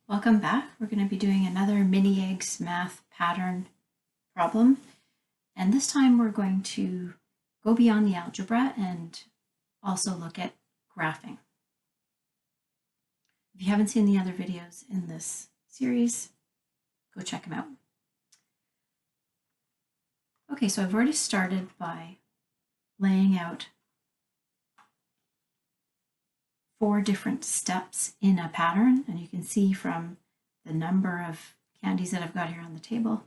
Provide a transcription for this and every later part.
Welcome back. We're going to be doing another MiniEggs math pattern problem. And this time we're going to go beyond the algebra and also look at graphing. If you haven't seen the other videos in this series, go check them out. Okay, so I've already started by laying out 4 different steps in a pattern, and you can see from the number of candies that I've got here on the table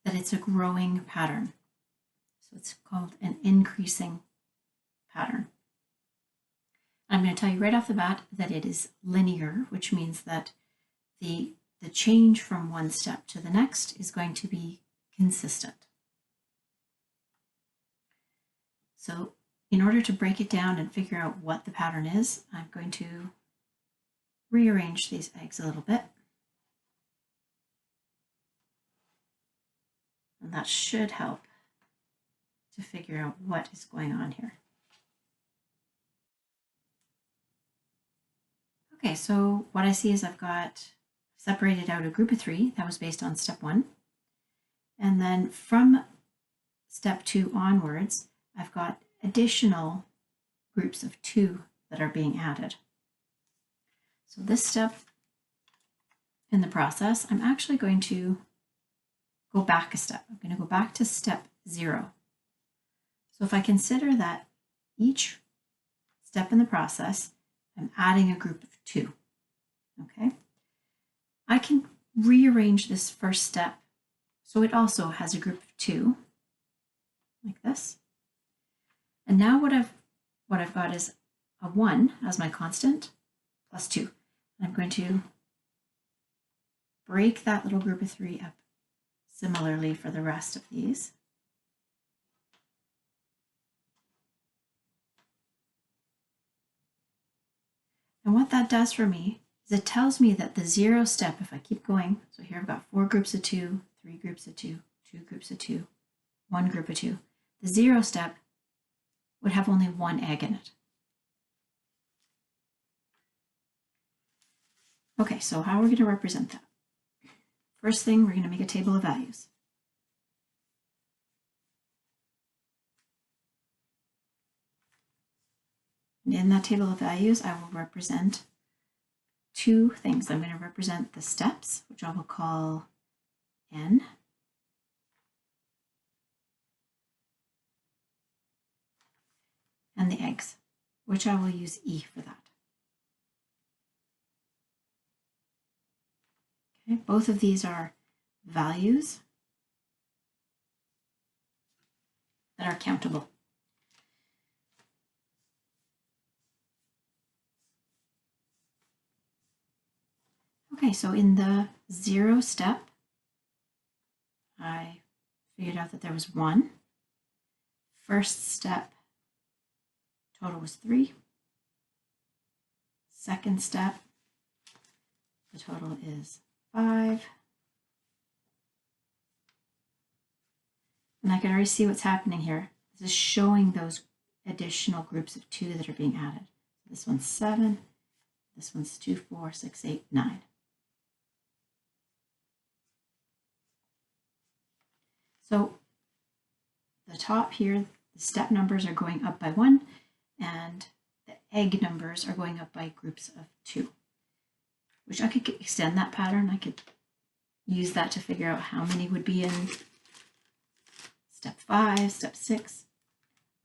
that it's a growing pattern. So it's called an increasing pattern. I'm going to tell you right off the bat that it is linear, which means that the change from one step to the next is going to be consistent. So in order to break it down and figure out what the pattern is, I'm going to rearrange these eggs a little bit. And that should help to figure out what is going on here. Okay, so what I see is I've got separated out a group of 3 that was based on step 1. And then from step 2 onwards, I've got additional groups of 2 that are being added. So this step in the process, I'm actually going to go back a step. I'm going to go back to step 0. So if I consider that each step in the process, I'm adding a group of 2, okay? I can rearrange this first step so it also has a group of 2, like this. And now what I've got is a 1 as my constant plus 2. And I'm going to break that little group of 3 up similarly for the rest of these. And what that does for me is it tells me that the 0 step, if I keep going, so here I've got 4 groups of 2, 3 groups of 2, 2 groups of 2, 1 group of 2. The 0 step would have only 1 egg in it. Okay, so how are we going to represent that? First thing, we're going to make a table of values. And in that table of values, I will represent 2 things. I'm going to represent the steps, which I will call n. And the eggs, which I will use E for that. Okay, both of these are values that are countable. Okay, so in the 0 step, I figured out that there was 1. First step, total was 3. Second step, the total is 5. And I can already see what's happening here. This is showing those additional groups of 2 that are being added. This one's 7, this one's 2, 4, 6, 8, 9. So the top here, the step numbers are going up by 1, and the egg numbers are going up by groups of 2, which I could extend that pattern. I could use that to figure out how many would be in step 5, step 6.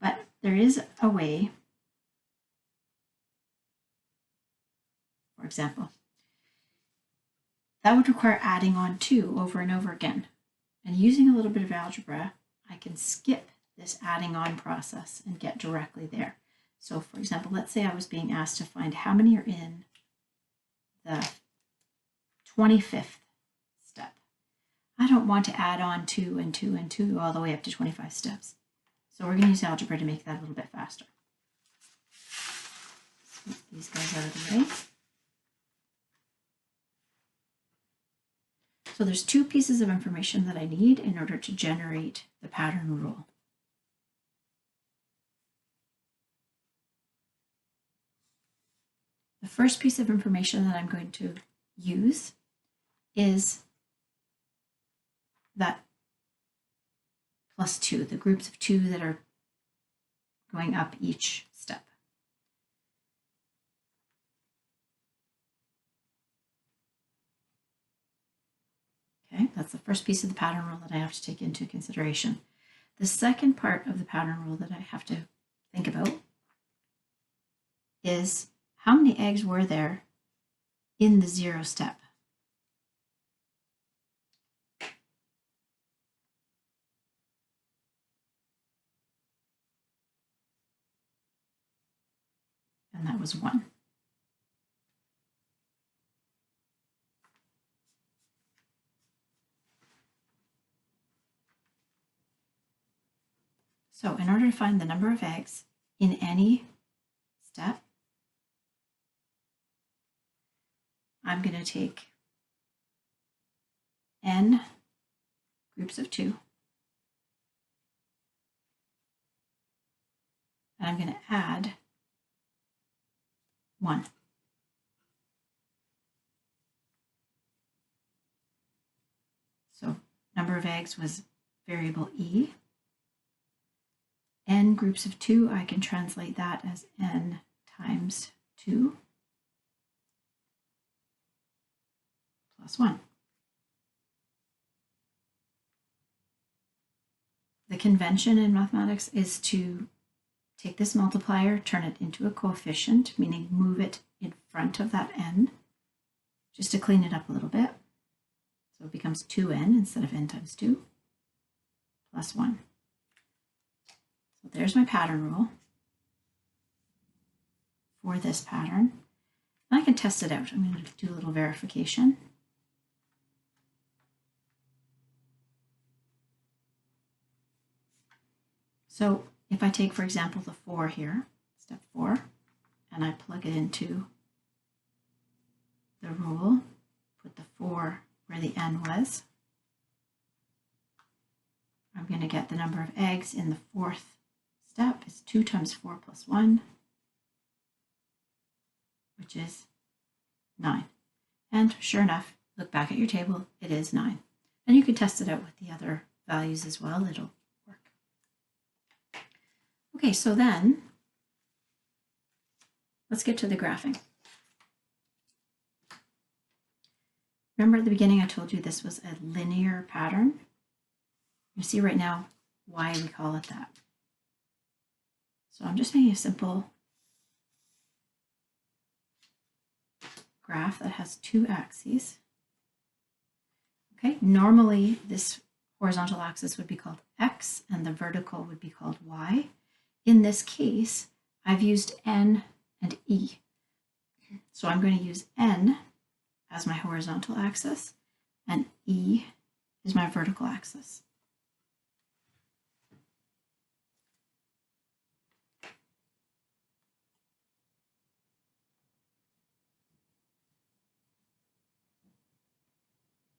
But there is a way, for example, that would require adding on 2 over and over again. And using a little bit of algebra, I can skip this adding on process and get directly there. So for example, let's say I was being asked to find how many are in the 25th step. I don't want to add on 2 and 2 and 2 all the way up to 25 steps. So we're going to use algebra to make that a little bit faster. Let's get these guys out of the way. So there's 2 pieces of information that I need in order to generate the pattern rule. The first piece of information that I'm going to use is that plus 2, the groups of 2 that are going up each step. Okay, that's the first piece of the pattern rule that I have to take into consideration. The second part of the pattern rule that I have to think about is how many eggs were there in the 0 step? And that was 1. So in order to find the number of eggs in any step, I'm going to take n groups of 2, and I'm going to add 1. So number of eggs was variable e. N groups of 2, I can translate that as n times 2 plus 1. The convention in mathematics is to take this multiplier, turn it into a coefficient, meaning move it in front of that n, just to clean it up a little bit. So it becomes 2n instead of n times 2 plus 1. So there's my pattern rule for this pattern. And I can test it out. I'm going to do a little verification. So if I take, for example, the 4 here, step 4, and I plug it into the rule, put the 4 where the n was, I'm going to get the number of eggs in the 4th step is 2 times 4 plus 1, which is 9. And sure enough, look back at your table, it is 9. And you can test it out with the other values as well, it'll work. Okay, so then let's get to the graphing. Remember at the beginning I told you this was a linear pattern? You see right now why we call it that. So I'm just making a simple graph that has 2 axes. Okay, normally this horizontal axis would be called x and the vertical would be called y. In this case, I've used n and e. So I'm going to use n as my horizontal axis and e is my vertical axis.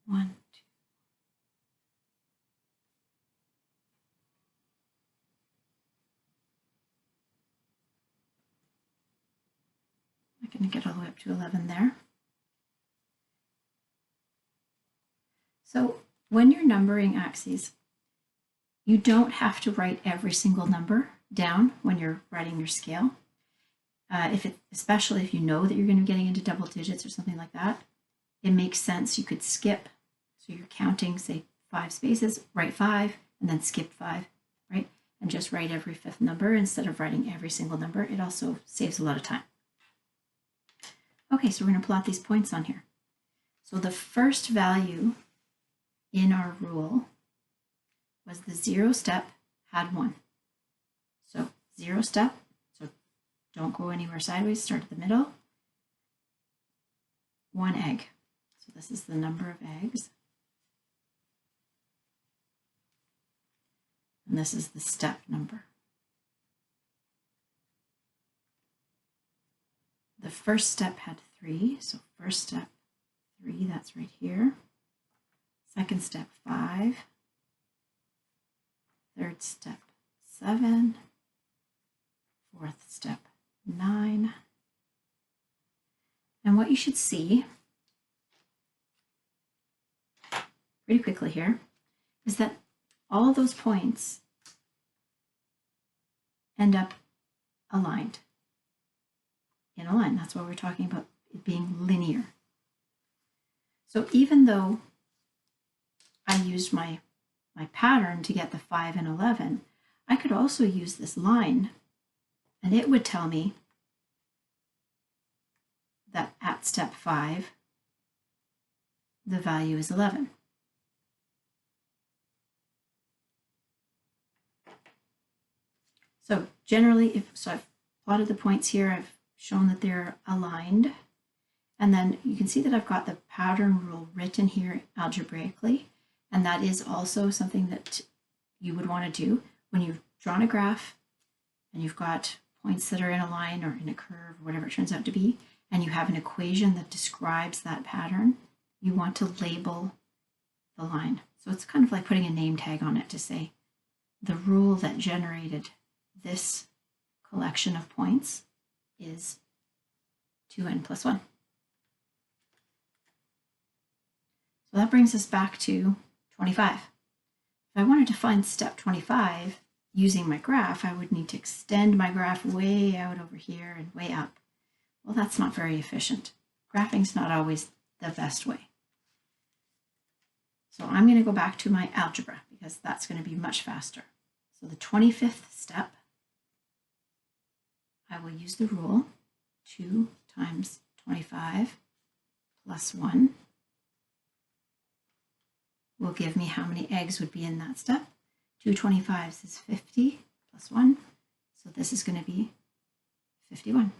One, two. I'm going to get all the way up to 11 there. So when you're numbering axes, you don't have to write every single number down when you're writing your scale. Especially if you know that you're going to be getting into double digits or something like that, it makes sense. You could skip. So you're counting, say, 5 spaces, write 5, and then skip 5, right? And just write every 5th number instead of writing every single number. It also saves a lot of time. Okay, so we're going to plot these points on here. So the first value in our rule was the 0 step had 1. So 0 step, so don't go anywhere sideways, start at the middle. 1 egg. So this is the number of eggs. And this is the step number. The first step had 3, so first step 3, that's right here. Second step 5. Third step 7. Fourth step 9. And what you should see pretty quickly here is that all those points end up aligned in a line. That's what we're talking about, it being linear. So even though I used my pattern to get the 5 and 11, I could also use this line and it would tell me that at step 5, the value is 11. So generally, I've plotted the points here, I've shown that they're aligned, and then you can see that I've got the pattern rule written here algebraically, and that is also something that you would want to do when you've drawn a graph and you've got points that are in a line or in a curve, or whatever it turns out to be, and you have an equation that describes that pattern. You want to label the line. So it's kind of like putting a name tag on it to say the rule that generated this collection of points is 2n plus 1. So that brings us back to 25. If I wanted to find step 25 using my graph, I would need to extend my graph way out over here and way up. Well, that's not very efficient. Graphing's not always the best way. So I'm going to go back to my algebra because that's going to be much faster. So the 25th step, I will use the rule 2 times 25 plus 1 will give me how many eggs would be in that step. 2 25s is 50 plus 1, so this is going to be 51.